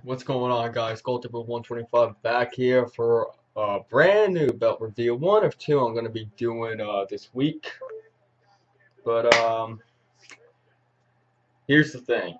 What's going on, guys? Goldtipper 125 back here for a brand new belt review. One of two I'm going to be doing this week. But here's the thing.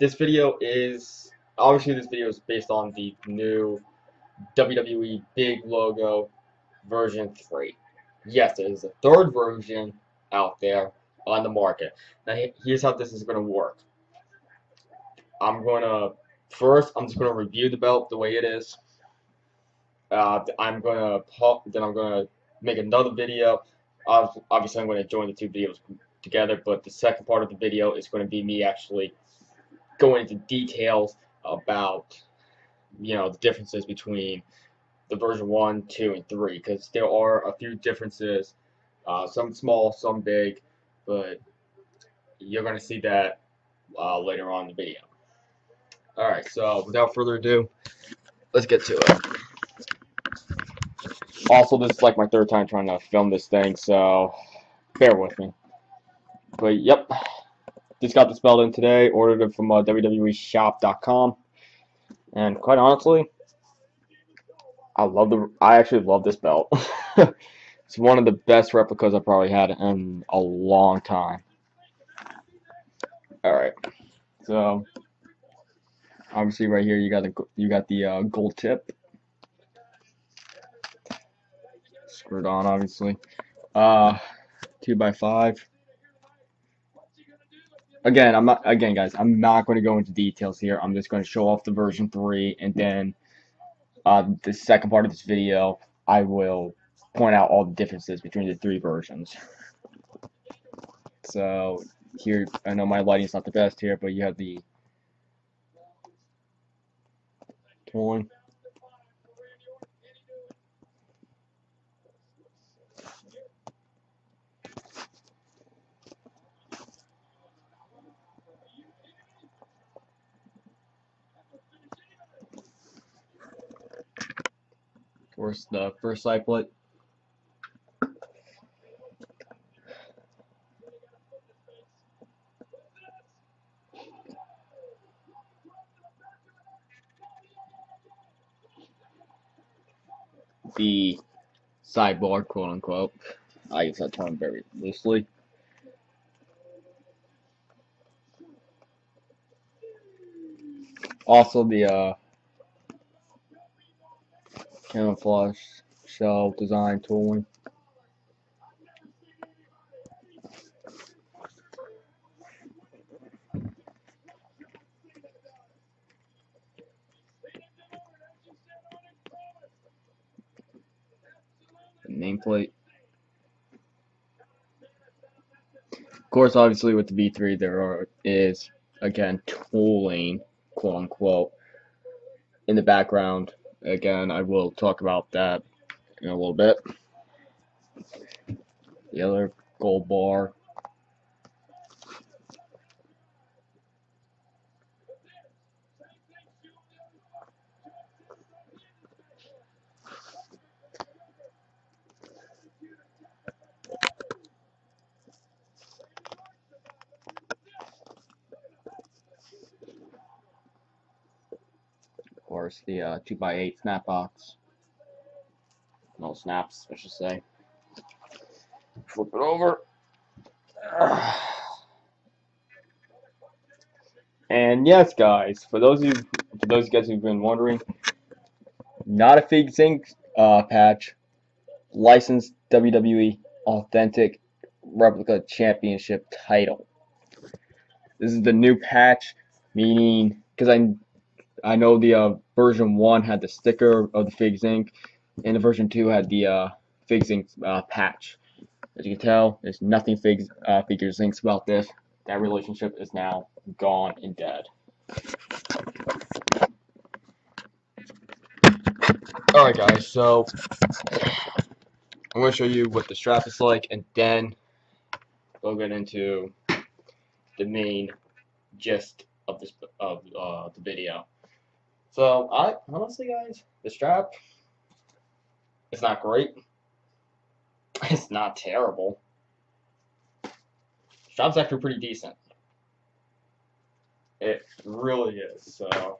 This video is based on the new WWE Big Logo version 3. Yes, there is a third version out there on the market. Now here's how this is going to work. I'm just gonna review the belt the way it is. I'm gonna make another video. Obviously, I'm gonna join the two videos together, but the second part of the video is going to be me actually going into details about, the differences between the version 1, 2, and 3, because there are a few differences, some small, some big, but you're gonna see that later on in the video. Alright, so without further ado, let's get to it. Also, this is like my third time trying to film this thing, so bear with me. But yep, just got this belt in today, ordered it from WWEshop.com, and quite honestly, I actually love this belt. It's one of the best replicas I probably had in a long time. Alright, so obviously right here you got the gold tip. Screwed on, obviously. 2x5. Again, guys, I'm not going to go into details here. I'm just going to show off the version 3, and then the second part of this video, I will point out all the differences between the 3 versions. So here, I know my lighting's not the best here, but you have the tooling. Of course, the first side plate. The sidebar, quote unquote. I use that term very loosely. Also, the camouflage shell design tooling. The nameplate. Of course, obviously with the V3 there is again tooling, quote unquote, in the background. Again, I will talk about that in a little bit. The other gold bar. Of course, the 2x8 snap box. No snaps, I should say. Flip it over. And yes, guys, for those guys who've been wondering, not a fake zinc patch, licensed WWE Authentic Replica Championship title. This is the new patch, meaning because I know the version 1 had the sticker of the fake zinc, and the version 2 had the fake zinc patch. As you can tell, there's nothing figure zincs about this. That relationship is now gone and dead. Alright guys, so I'm going to show you what the strap is like, and then we'll get into the main gist of the video. So honestly guys, the strap is not great. It's not terrible. The strap's actually pretty decent. It really is. So,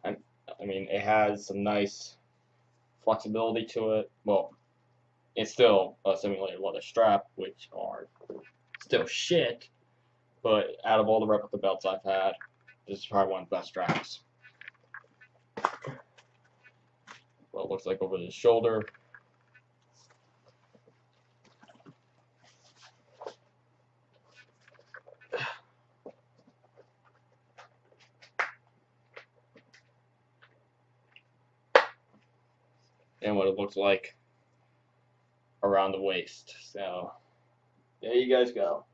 I, I mean, it has some nice flexibility to it. Well, it's still a simulated leather strap, which are still shit. But out of all the replica belts I've had, this is probably one of the best straps. Well, it looks like over the shoulder. And what it looks like around the waist. So, there you guys go.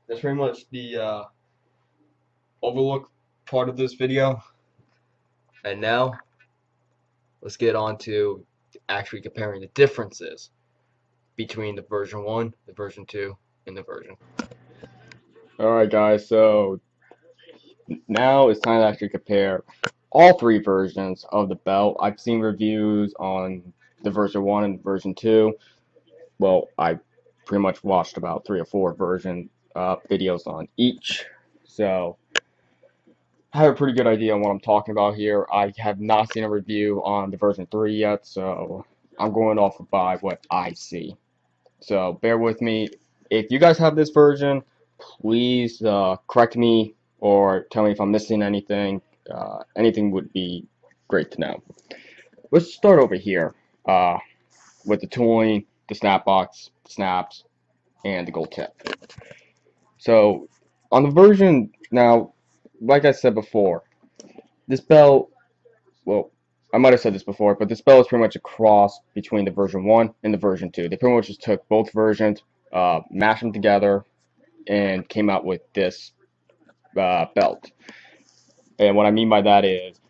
That's pretty much the overlook part of this video. And now, let's get on to actually comparing the differences between the version 1, the version 2, and the version. Alright guys, so now it's time to actually compare all three versions of the belt. I've seen reviews on the version 1 and version 2. Well, I pretty much watched about 3 or 4 version videos on each. So I have a pretty good idea on what I'm talking about here. I have not seen a review on the version 3 yet, so I'm going off by what I see. So bear with me. If you guys have this version, please correct me or tell me if I'm missing anything. Anything would be great to know. Let's start over here with the tooling, the snap box, the snaps, and the gold tip. So on the version now, like I said before, this belt, well, I might have said this before, but this belt is pretty much a cross between the version 1 and the version 2. They pretty much just took both versions, mashed them together, and came out with this belt. And what I mean by that is,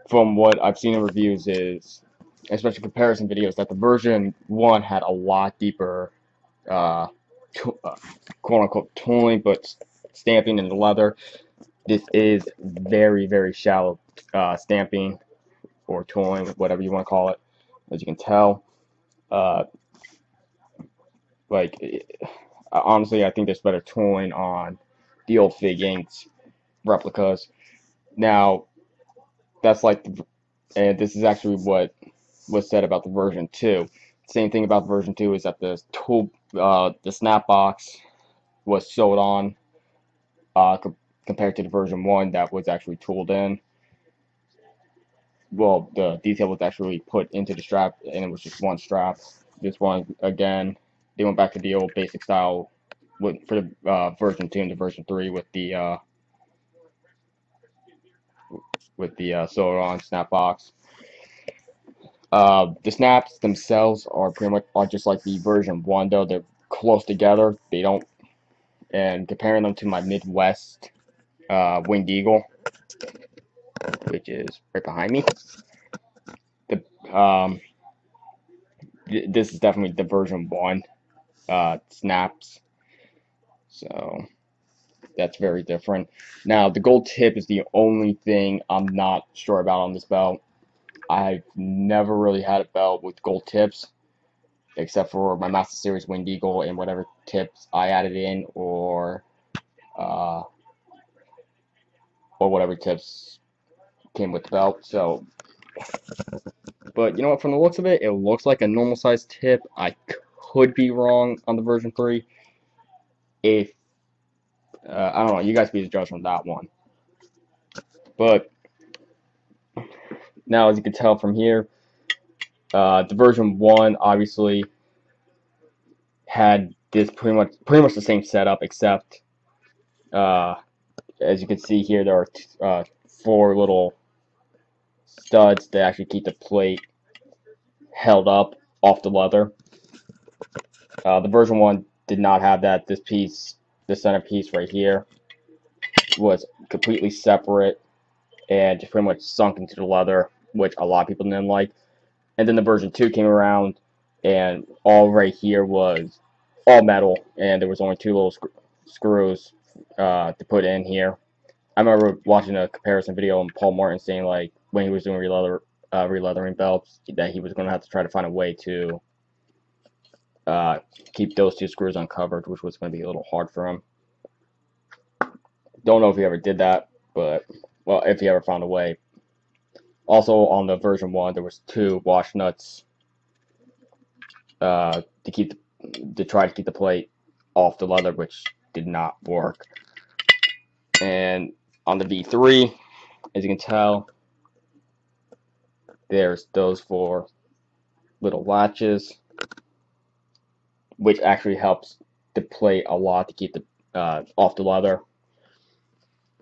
from what I've seen in reviews is, especially comparison videos, that the version 1 had a lot deeper quote-unquote tooling, but stamping in the leather. This is very, very shallow stamping or tooling, whatever you want to call it, as you can tell. Honestly, I think there's better tooling on the old Fig Inks replicas. Now, that's like, and this is actually what was said about the version 2. Same thing about version 2 is that the snap box was sewed on compared to the version 1 that was actually tooled in. Well, the detail was actually put into the strap, and it was just one strap. This one, again, they went back to the old basic style for the version 2 and the version 3 with the sewed on snap box. The snaps themselves are pretty much just like the version 1, though they're close together. They don't, and comparing them to my Midwest Winged Eagle, which is right behind me, this is definitely the version 1 snaps. So that's very different. Now the gold tip is the only thing I'm not sure about on this belt. I've never really had a belt with gold tips, except for my Master Series Winged Eagle and whatever tips I added in, or whatever tips came with the belt. So, but you know what? From the looks of it, it looks like a normal size tip. I could be wrong on the version 3. If I don't know, you guys be the judge on that one. But now, as you can tell from here, the version 1 obviously had this pretty much the same setup, except as you can see here, there are 4 little studs that actually keep the plate held up off the leather. The version 1 did not have that. This piece, the center piece right here, was completely separate and just pretty much sunk into the leather, which a lot of people didn't like. And then the version 2 came around, and all right here was all metal, and there was only 2 little screws to put in here. I remember watching a comparison video and Paul Martin saying, like, when he was doing releathering belts, that he was going to have to try to find a way to keep those 2 screws uncovered, which was going to be a little hard for him. Don't know if he ever did that, but well, if he ever found a way. Also, on the version 1, there was 2 wash nuts to try to keep the plate off the leather, which did not work. And on the V3, as you can tell, there's those 4 little latches, which actually helps the plate a lot to keep the off the leather.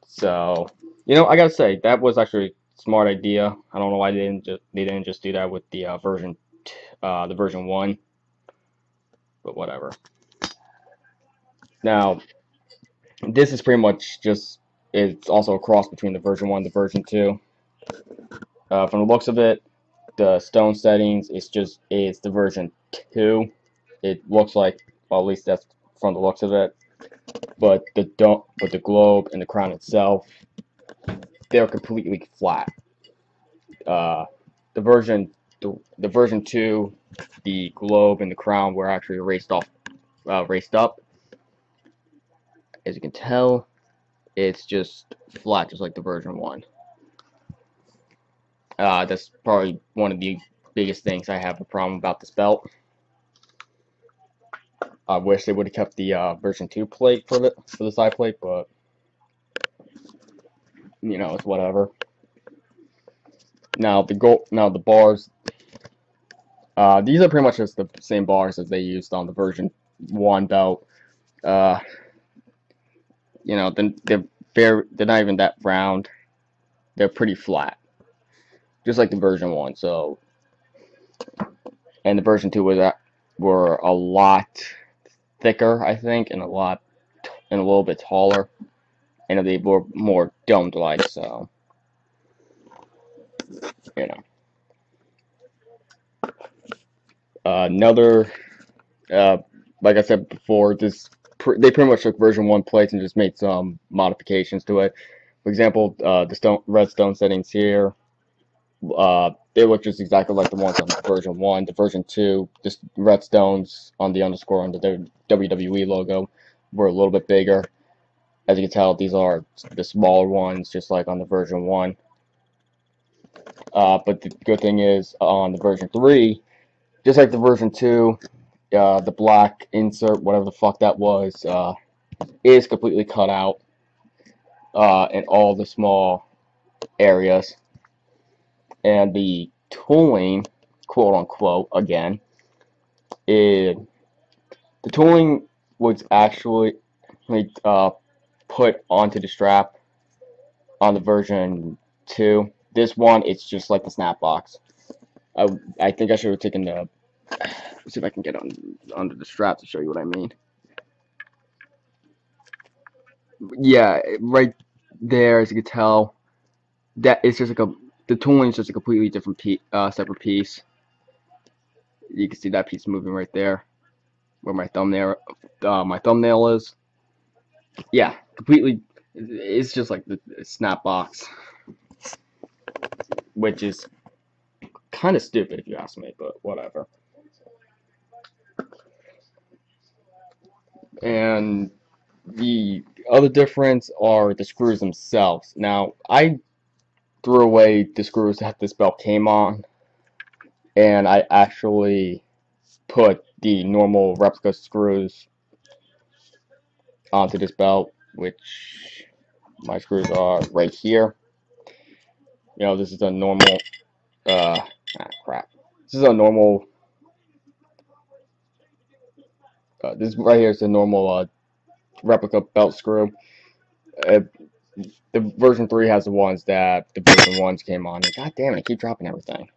So, I gotta say that was actually a smart idea. I don't know why they didn't just do that with the version 1, but whatever. Now, this is pretty much just, it's also a cross between the version 1 and the version 2. From the looks of it, the stone settings, it's the version 2. It looks like, well, at least that's from the looks of it. But the globe and the crown itself, they're completely flat. The version 2, the globe and the crown were actually raised up. As you can tell, it's just flat, just like the version 1. That's probably one of the biggest things I have a problem about this belt. I wish they would have kept the version 2 plate for the side plate, but it's whatever. Now the bars. These are pretty much just the same bars as they used on the version 1 belt. They're not even that round. They're pretty flat, just like the version 1. So, and the version 2 were a lot thicker, I think, and a little bit taller, and they were more domed-like. So, another, like I said before, they pretty much took version 1 plates and just made some modifications to it. For example, the redstone settings here, they look just exactly like the ones on version 1. The version 2, just redstones on the underscore on the WWE logo were a little bit bigger. As you can tell, these are the smaller ones, just like on the version 1. But the good thing is, on the version 3, just like the version 2, the black insert, whatever the fuck that was, is completely cut out in all the small areas. And the tooling, quote unquote, again, the tooling was actually put onto the strap on the version 2. This one, it's just like the snap box. I think I should have taken the. Let's see if I can get under the strap to show you what I mean. Yeah, right there, as you can tell, that it's just like the tooling is just a completely different separate piece. You can see that piece moving right there, where my thumbnail is. Yeah, completely. It's just like the snap box, which is kind of stupid if you ask me, but whatever. And the other difference are the screws themselves. Now, I threw away the screws that this belt came on, and I actually put the normal replica screws onto this belt, which my screws are right here. This is a normal, crap. This is a normal, this right here is a normal replica belt screw. The version 3 has the ones that the version 1s came on. And god damn it, I keep dropping everything.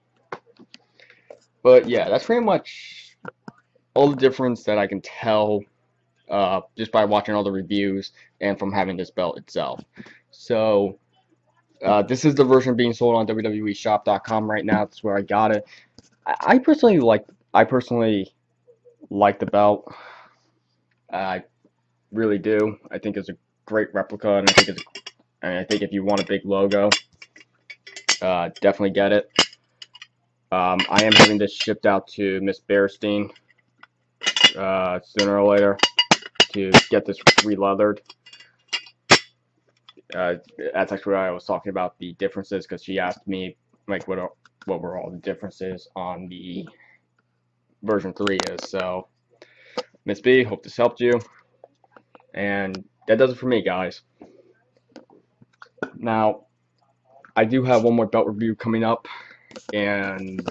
But yeah, that's pretty much all the difference that I can tell just by watching all the reviews and from having this belt itself. So, this is the version being sold on WWEshop.com right now. That's where I got it. I personally like the belt. I really do. I think it's a great replica, and I think if you want a big logo, definitely get it. I am having this shipped out to Miss Bearstein sooner or later to get this re-leathered. That's actually what I was talking about, the differences, because she asked me like what were all the differences on the version 3 is. So, Miss B, hope this helped you. And that does it for me, guys. Now, I do have one more belt review coming up, and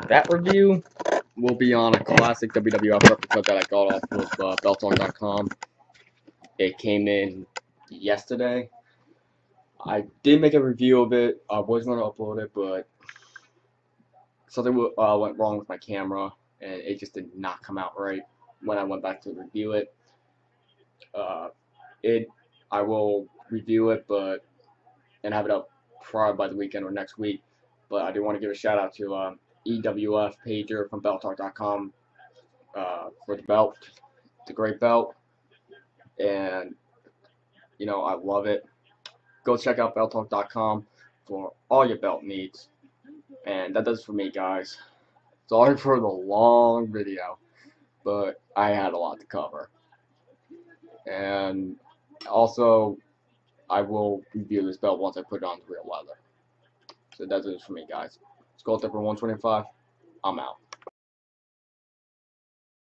that review will be on a classic WWF replica that I got off of Beltalk.com. It came in yesterday. I did make a review of it. I was going to upload it, but something went wrong with my camera, and it just did not come out right when I went back to review it. I will review it, and have it up probably by the weekend or next week. But I do want to give a shout out to EWF Pager from BeltTalk.com for the belt. It's a great belt, and I love it. Go check out BeltTalk.com for all your belt needs. And that does it for me, guys. Sorry for the long video, but I had a lot to cover. And also, I will review this belt once I put it on the real leather. So that's it for me, guys. Skull Tipper 125. I'm out.